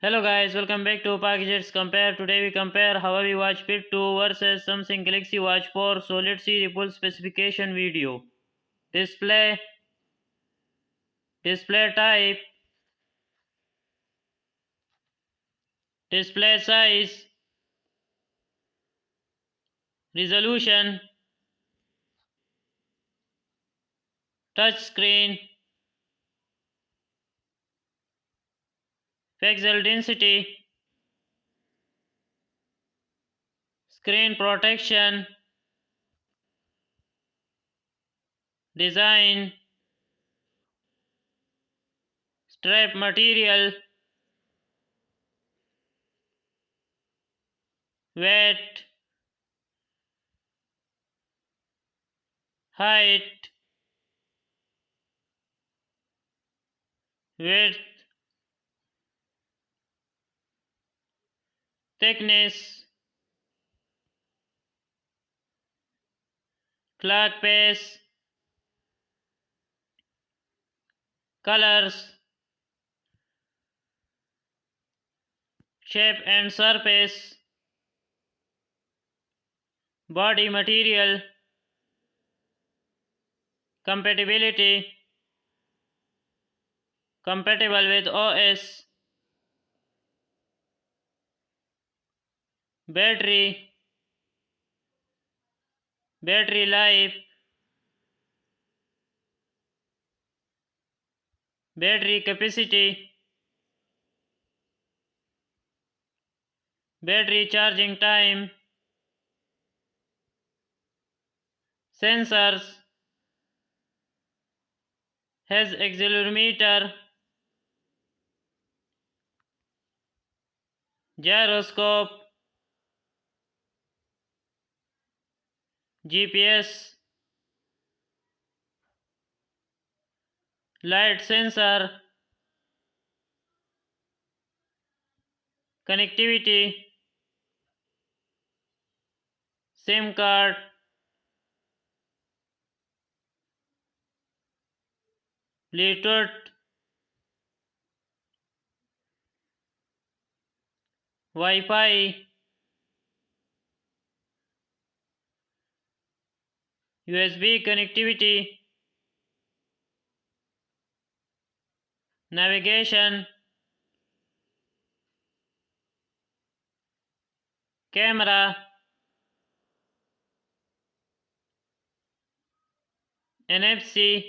Hello guys, welcome back to Packages Compare. Today we compare Huawei Watch Fit 2 versus Samsung Galaxy Watch 4. So let's see the full specification video. Display, display type, display size, resolution, touch screen, pixel density, screen protection, design, strap material, weight, height, width, thickness, clock pace, colors, shape and surface, body material, compatibility, compatible with OS, battery, battery life, battery capacity, battery charging time, sensors, has accelerometer, gyroscope, GPS, light sensor, connectivity, SIM card, Bluetooth, Wi-Fi, USB connectivity, navigation, camera, NFC,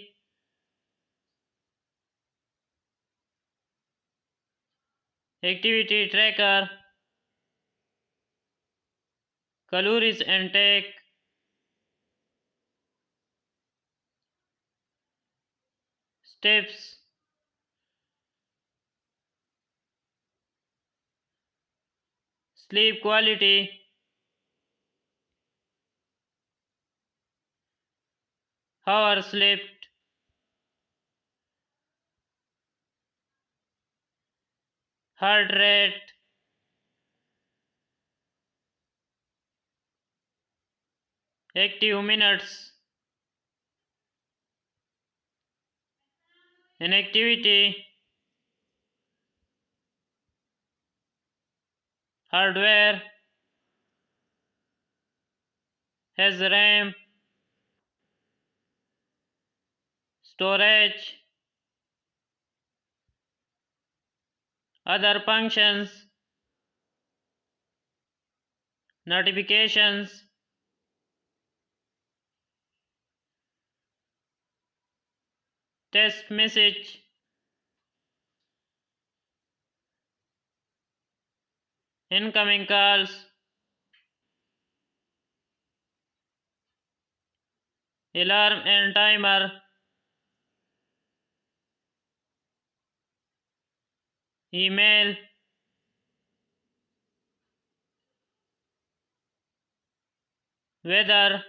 activity tracker, calories intake, steps, sleep quality, hours slept, heart rate, active minutes, inactivity, hardware, has RAM, storage, other functions, notifications, text message, incoming calls, alarm and timer, email, weather,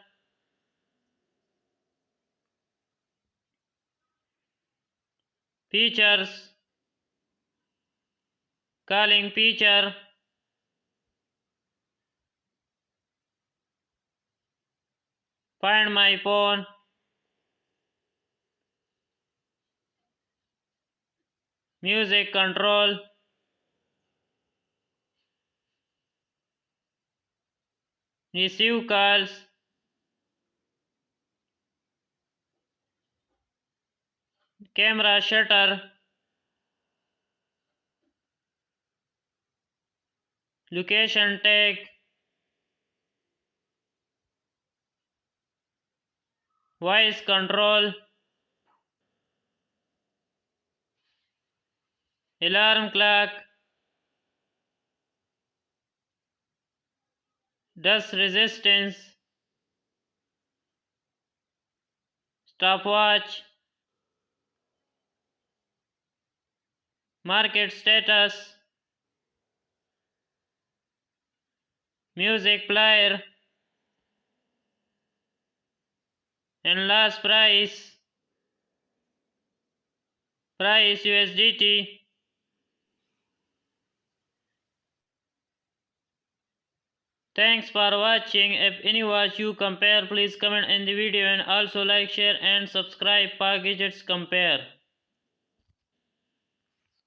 features, calling feature, find my phone, music control, receive calls, camera shutter, location tag, voice control, alarm clock, dust resistance, stopwatch, market status, music player, and last price USDT. Thanks for watching. If any watch you compare, please comment in the video and also like, share and subscribe. Par Gadgets Compare.